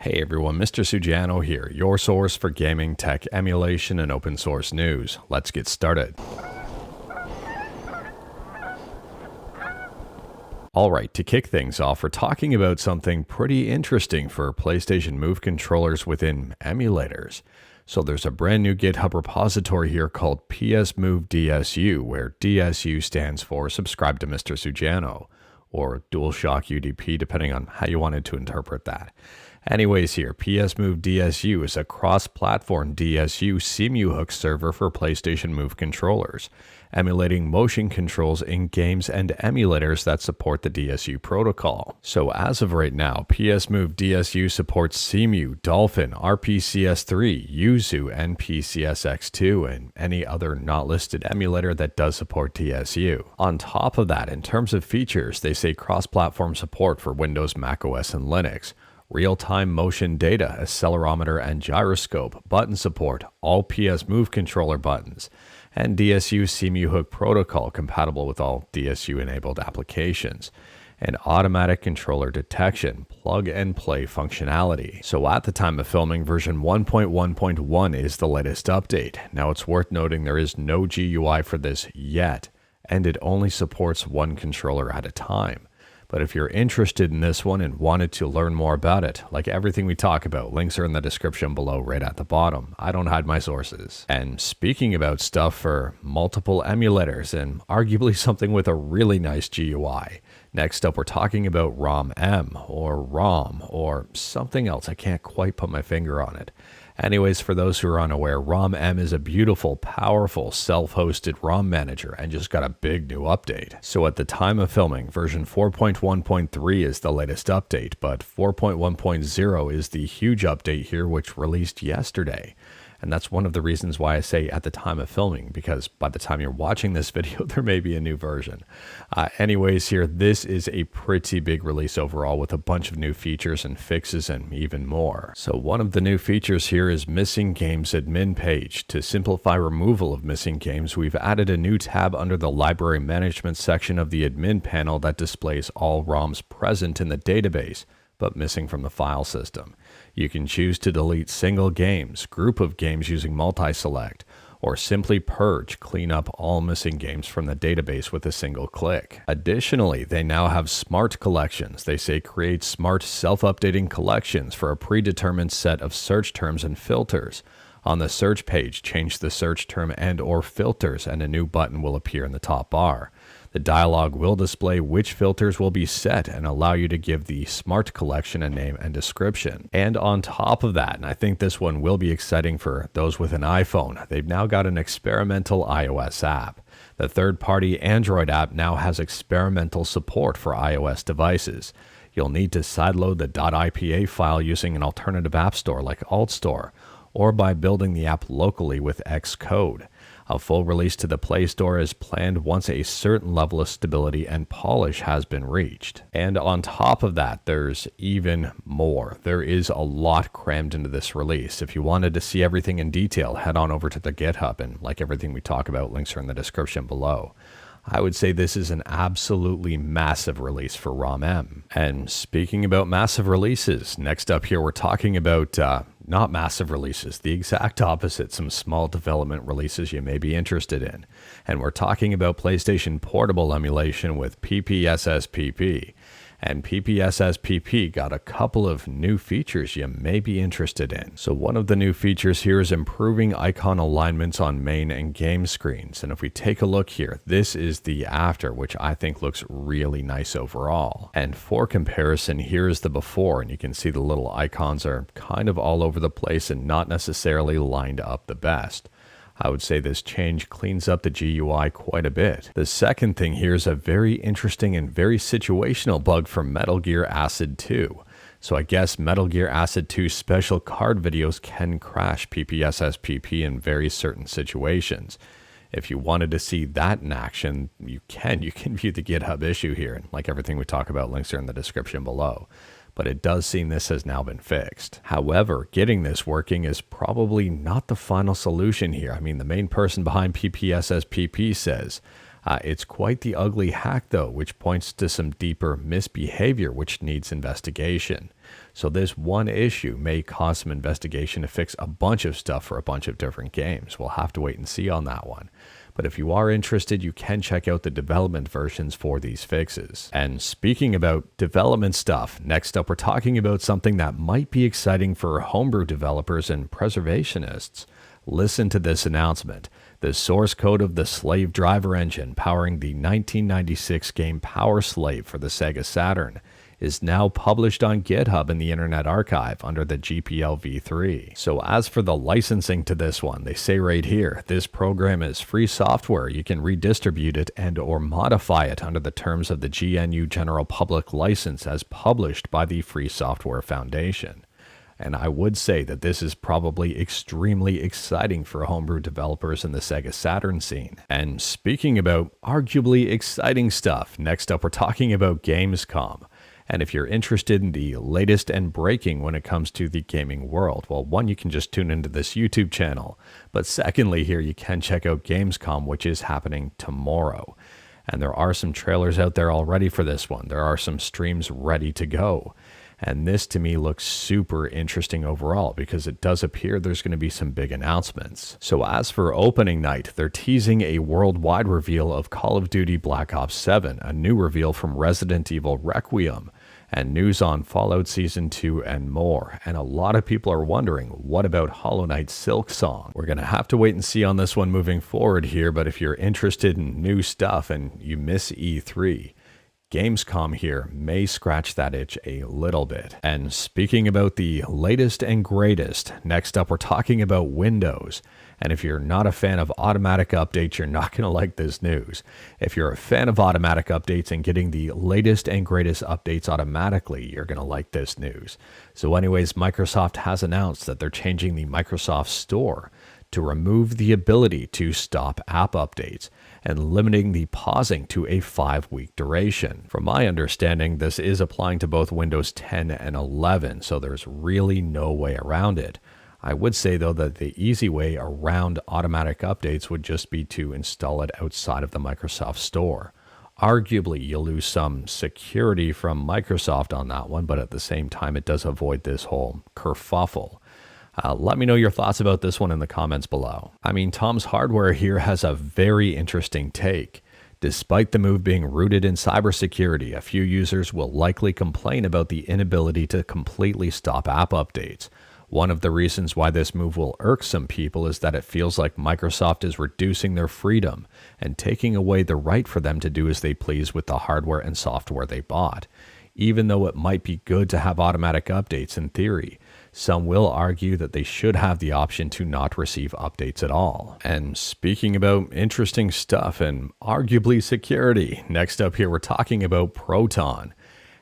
Hey everyone, Mr. Sujano here, your source for gaming, tech, emulation, and open source news. Let's get started. Alright, to kick things off, we're talking about something pretty interesting for PlayStation Move controllers within emulators. So there's a brand new GitHub repository here called Move DSU, where DSU stands for Subscribe to Mr. Sujano, or DualShock UDP, depending on how you wanted to interpret that. Anyways here, Move DSU is a cross-platform DSU CMU hook server for PlayStation Move controllers, emulating motion controls in games and emulators that support the DSU protocol. So as of right now, Move DSU supports CMU, Dolphin, RPCS3, Yuzu, NPCSX2, and any other not listed emulator that does support DSU. On top of that, in terms of features, they say cross-platform support for Windows, macOS, and Linux, real-time motion data, accelerometer and gyroscope, button support, all PS Move controller buttons, and DSU CMU hook protocol compatible with all DSU-enabled applications, and automatic controller detection, plug-and-play functionality. So at the time of filming, version 1.1.1 is the latest update. Now it's worth noting there is no GUI for this yet, and it only supports one controller at a time. But if you're interested in this one and wanted to learn more about it, like everything we talk about, links are in the description below right at the bottom. I don't hide my sources. And speaking about stuff for multiple emulators and arguably something with a really nice GUI, next up we're talking about ROMM or ROM or something else. I can't quite put my finger on it. Anyways, for those who are unaware, ROMM is a beautiful, powerful, self-hosted ROM manager and just got a big new update. So at the time of filming, version 4.1.3 is the latest update, but 4.1.0 is the huge update here, which released yesterday. And that's one of the reasons why I say at the time of filming, because by the time you're watching this video, there may be a new version. Anyways, here, this is a pretty big release overall with a bunch of new features and fixes and even more. So one of the new features here is Missing Games Admin page. To simplify removal of missing games, we've added a new tab under the Library Management section of the admin panel that displays all ROMs present in the database, but missing from the file system. You can choose to delete single games, group of games using multi-select, or simply purge, clean up all missing games from the database with a single click. Additionally, they now have smart collections. They say create smart self-updating collections for a predetermined set of search terms and filters. On the search page, change the search term and/or filters, and a new button will appear in the top bar. The dialog will display which filters will be set and allow you to give the smart collection a name and description. And on top of that, and I think this one will be exciting for those with an iPhone, they've now got an experimental iOS app. The third-party Android app now has experimental support for iOS devices. You'll need to sideload the .ipa file using an alternative app store like AltStore, or by building the app locally with Xcode. A full release to the Play Store is planned once a certain level of stability and polish has been reached. And on top of that, there's even more. There is a lot crammed into this release. If you wanted to see everything in detail, head on over to the GitHub, and like everything we talk about, links are in the description below. I would say this is an absolutely massive release for ROMM. And speaking about massive releases, next up here we're talking about not massive releases, the exact opposite, some small development releases you may be interested in. And we're talking about PlayStation Portable emulation with PPSSPP. And PPSSPP got a couple of new features you may be interested in. So one of the new features here is improving icon alignments on main and game screens. And if we take a look here, this is the after, which I think looks really nice overall. And for comparison, here is the before, and you can see the little icons are kind of all over the place and not necessarily lined up the best. I would say this change cleans up the GUI quite a bit. The second thing here is a very interesting and very situational bug from Metal Gear Acid 2. So I guess Metal Gear Acid 2 special card videos can crash PPSSPP in very certain situations. If you wanted to see that in action, you can view the GitHub issue here. And like everything we talk about, links are in the description below. But it does seem this has now been fixed. However, getting this working is probably not the final solution here. I mean, the main person behind PPSSPP says, It's quite the ugly hack, though, which points to some deeper misbehavior which needs investigation. So this one issue may cause some investigation to fix a bunch of stuff for a bunch of different games. We'll have to wait and see on that one. But if you are interested, you can check out the development versions for these fixes. And speaking about development stuff, next up we're talking about something that might be exciting for homebrew developers and preservationists. Listen to this announcement. The source code of the Slave driver engine powering the 1996 game Power Slave for the Sega Saturn is now published on GitHub in the Internet Archive under the GPL v3. So as for the licensing to this one, they say right here, this program is free software. You can redistribute it and or modify it under the terms of the GNU General Public License as published by the Free Software Foundation. And I would say that this is probably extremely exciting for homebrew developers in the Sega Saturn scene. And speaking about arguably exciting stuff, next up we're talking about Gamescom. And if you're interested in the latest and breaking when it comes to the gaming world, well, one, you can just tune into this YouTube channel. But secondly, here you can check out Gamescom, which is happening tomorrow. And there are some trailers out there already for this one. There are some streams ready to go. And this to me looks super interesting overall because it does appear there's going to be some big announcements. So as for opening night, they're teasing a worldwide reveal of Call of Duty Black Ops 7, a new reveal from Resident Evil Requiem, and news on Fallout Season 2 and more. And a lot of people are wondering, what about Hollow Knight Silksong? We're going to have to wait and see on this one moving forward here, but if you're interested in new stuff and you miss E3, Gamescom here may scratch that itch a little bit. And speaking about the latest and greatest, next up we're talking about Windows. And if you're not a fan of automatic updates, you're not going to like this news. If you're a fan of automatic updates and getting the latest and greatest updates automatically, you're going to like this news. So anyways, Microsoft has announced that they're changing the Microsoft Store to remove the ability to stop app updates and limiting the pausing to a 5-week duration. From my understanding, this is applying to both Windows 10 and 11, so there's really no way around it. I would say, though, that the easy way around automatic updates would just be to install it outside of the Microsoft Store. Arguably, you'll lose some security from Microsoft on that one, but at the same time, it does avoid this whole kerfuffle. Let me know your thoughts about this one in the comments below. I mean, Tom's Hardware here has a very interesting take. Despite the move being rooted in cybersecurity, a few users will likely complain about the inability to completely stop app updates. One of the reasons why this move will irk some people is that it feels like Microsoft is reducing their freedom and taking away the right for them to do as they please with the hardware and software they bought. Even though it might be good to have automatic updates in theory, some will argue that they should have the option to not receive updates at all. And speaking about interesting stuff and arguably security, next up here we're talking about Proton.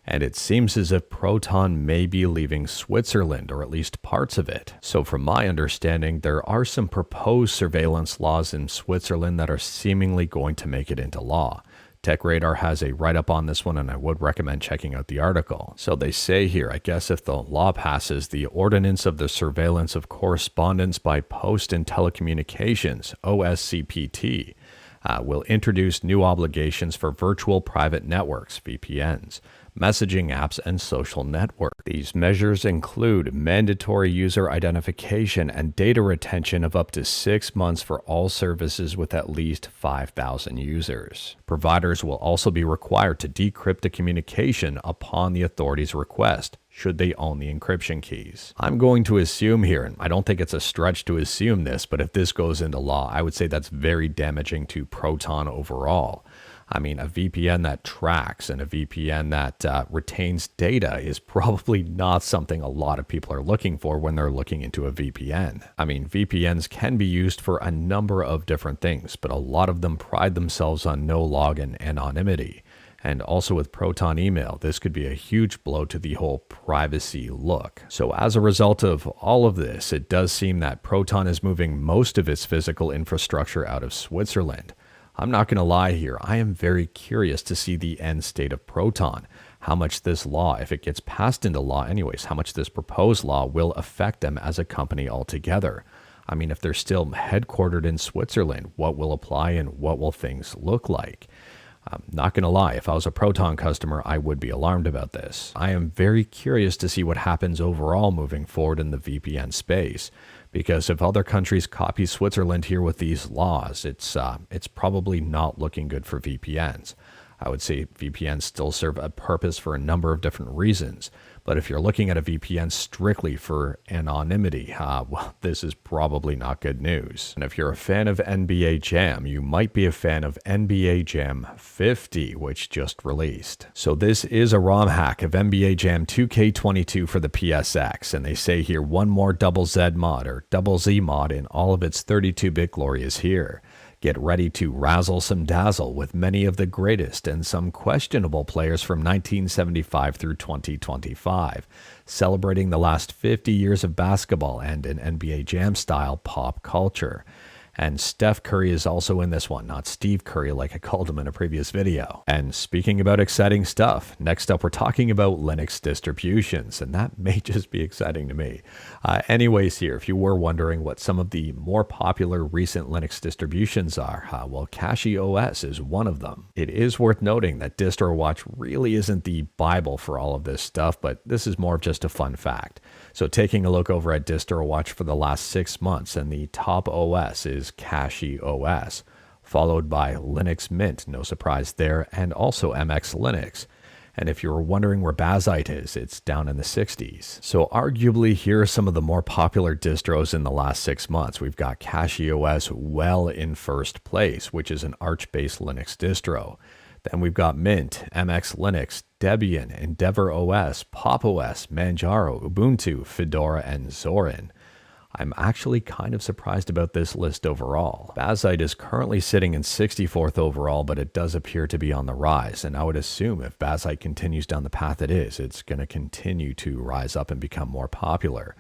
And it seems as if Proton may be leaving Switzerland, or at least parts of it. So from my understanding, there are some proposed surveillance laws in Switzerland that are seemingly going to make it into law. TechRadar has a write-up on this one, and I would recommend checking out the article. So they say here, I guess if the law passes, the Ordinance of the Surveillance of Correspondence by Post and Telecommunications, OSCPT, will introduce new obligations for virtual private networks, VPNs, messaging apps, and social networks. These measures include mandatory user identification and data retention of up to 6 months for all services with at least 5,000 users. Providers will also be required to decrypt the communication upon the authority's request, should they own the encryption keys. I'm going to assume here, and I don't think it's a stretch to assume this, but if this goes into law, I would say that's very damaging to Proton overall. I mean, a VPN that tracks and a VPN that retains data is probably not something a lot of people are looking for when they're looking into a VPN. I mean, VPNs can be used for a number of different things, but a lot of them pride themselves on no log and anonymity. And also with Proton Email, this could be a huge blow to the whole privacy look. So as a result of all of this, it does seem that Proton is moving most of its physical infrastructure out of Switzerland. I'm not going to lie here, I am very curious to see the end state of Proton. How much this law, if it gets passed into law anyways, how much this proposed law will affect them as a company altogether. I mean, if they're still headquartered in Switzerland, what will apply and what will things look like? I'm not going to lie, if I was a Proton customer, I would be alarmed about this. I am very curious to see what happens overall moving forward in the VPN space, because if other countries copy Switzerland here with these laws, it's probably not looking good for VPNs. I would say VPNs still serve a purpose for a number of different reasons. But if you're looking at a VPN strictly for anonymity, well, this is probably not good news. And if you're a fan of NBA Jam, you might be a fan of NBA Jam 50, which just released. So this is a ROM hack of NBA Jam 2K22 for the PSX, and they say here one more double Z mod or double Z mod in all of its 32-bit glory is here. Get ready to razzle some dazzle with many of the greatest and some questionable players from 1975 through 2025, celebrating the last 50 years of basketball and an NBA Jam style pop culture. And Steph Curry is also in this one, not Steve Curry like I called him in a previous video. And speaking about exciting stuff, next up we're talking about Linux distributions, and that may just be exciting to me. Anyways here, if you were wondering what some of the more popular recent Linux distributions are, well, CachyOS is one of them. It is worth noting that DistroWatch really isn't the Bible for all of this stuff, but this is more of just a fun fact. So taking a look over at DistroWatch for the last 6 months, and the top OS is CachyOS, followed by Linux Mint, no surprise there, and also MX Linux. And if you were wondering where Bazite is, it's down in the 60s. So arguably, here are some of the more popular distros in the last 6 months. We've got CachyOS well in first place, which is an Arch-based Linux distro. Then we've got Mint, MX Linux, Debian, Endeavour OS, Pop OS, Manjaro, Ubuntu, Fedora, and Zorin. I'm actually kind of surprised about this list overall. Bazite is currently sitting in 64th overall, but it does appear to be on the rise, and I would assume if Bazite continues down the path it is, it's going to continue to rise up and become more popular.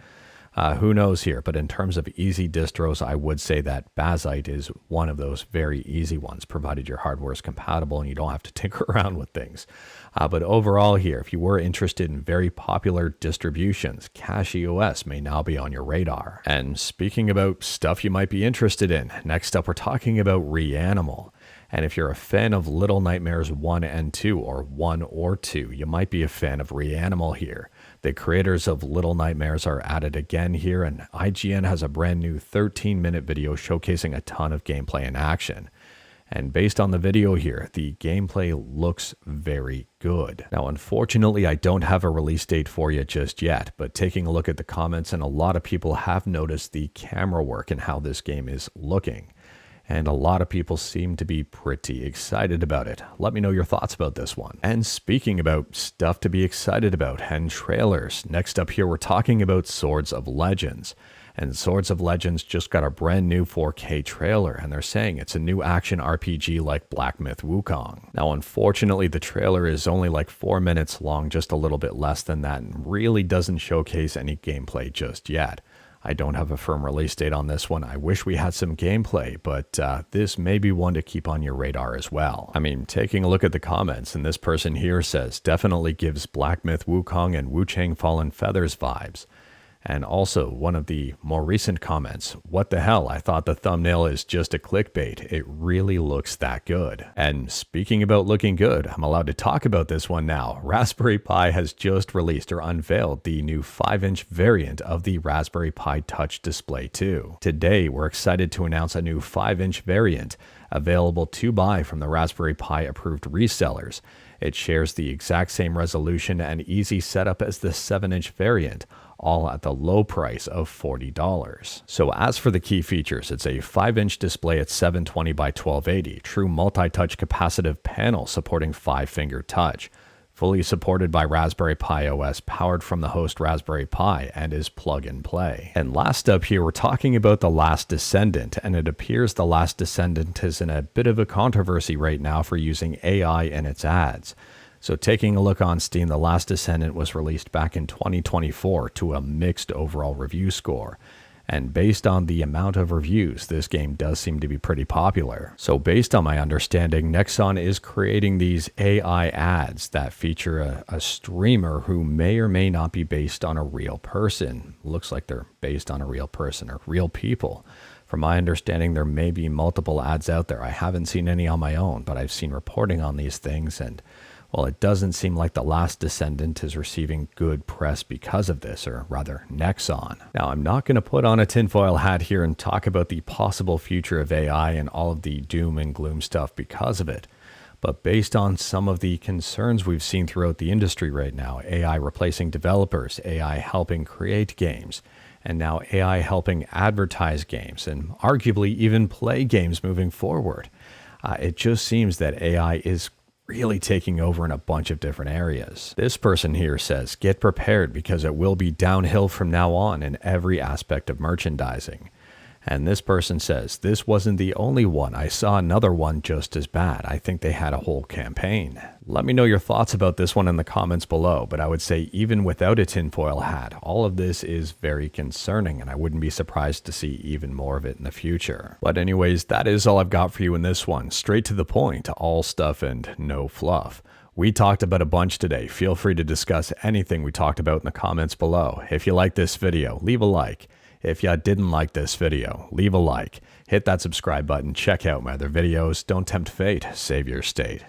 Who knows here, but in terms of easy distros, I would say that Bazite is one of those very easy ones, provided your hardware is compatible and you don't have to tinker around with things. But overall here, if you were interested in very popular distributions, CachyOS may now be on your radar. And speaking about stuff you might be interested in, next up we're talking about REANIMAL. And if you're a fan of Little Nightmares 1 and 2, or 1 or 2, you might be a fan of REANIMAL here. The creators of Little Nightmares are at it again here, and IGN has a brand new 13-minute video showcasing a ton of gameplay in action. And based on the video here, the gameplay looks very good. Now, unfortunately, I don't have a release date for you just yet, but taking a look at the comments, and a lot of people have noticed the camera work and how this game is looking. And a lot of people seem to be pretty excited about it. Let me know your thoughts about this one. And speaking about stuff to be excited about and trailers, next up here we're talking about Swords of Legends. And Swords of Legends just got a brand new 4K trailer, and they're saying it's a new action RPG like Black Myth Wukong. Now, unfortunately, the trailer is only like 4 minutes long, just a little bit less than that, and really doesn't showcase any gameplay just yet. I don't have a firm release date on this one. I wish we had some gameplay, but this may be one to keep on your radar as well. I mean, taking a look at the comments, and this person here says, definitely gives Black Myth Wukong and Wu Chang Fallen Feathers vibes. And also, one of the more recent comments, what the hell, I thought the thumbnail is just a clickbait. It really looks that good. And speaking about looking good, I'm allowed to talk about this one now. Raspberry Pi has just released or unveiled the new 5-inch variant of the Raspberry Pi Touch Display 2. Today, we're excited to announce a new 5-inch variant available to buy from the Raspberry Pi approved resellers. It shares the exact same resolution and easy setup as the 7-inch variant, all at the low price of $40. So as for the key features, it's a 5-inch display at 720 by 1280, true multi-touch capacitive panel supporting 5-finger touch, fully supported by Raspberry Pi OS, powered from the host Raspberry Pi, and is plug and play. And last up here, we're talking about The Last Descendant, and it appears The Last Descendant is in a bit of a controversy right now for using AI in its ads. So taking a look on Steam, The Last Descendant was released back in 2024 to a mixed overall review score. And based on the amount of reviews, this game does seem to be pretty popular. So based on my understanding, Nexon is creating these AI ads that feature a streamer who may or may not be based on a real person. Looks like they're based on a real person or real people. From my understanding, there may be multiple ads out there. I haven't seen any on my own, but I've seen reporting on these things, and well, it doesn't seem like The Last Descendant is receiving good press because of this, or rather, Nexon. Now, I'm not going to put on a tinfoil hat here and talk about the possible future of AI and all of the doom and gloom stuff because of it. But based on some of the concerns we've seen throughout the industry right now, AI replacing developers, AI helping create games, and now AI helping advertise games, and arguably even play games moving forward, it just seems that AI is really taking over in a bunch of different areas. This person here says, get prepared because it will be downhill from now on in every aspect of merchandising. And this person says, this wasn't the only one. I saw another one just as bad. I think they had a whole campaign. Let me know your thoughts about this one in the comments below, but I would say even without a tinfoil hat, all of this is very concerning, and I wouldn't be surprised to see even more of it in the future. But anyways, that is all I've got for you in this one. Straight to the point, all stuff and no fluff. We talked about a bunch today. Feel free to discuss anything we talked about in the comments below. If you like this video, leave a like. If you didn't like this video, leave a like. Hit that subscribe button. Check out my other videos. Don't tempt fate. Save your state.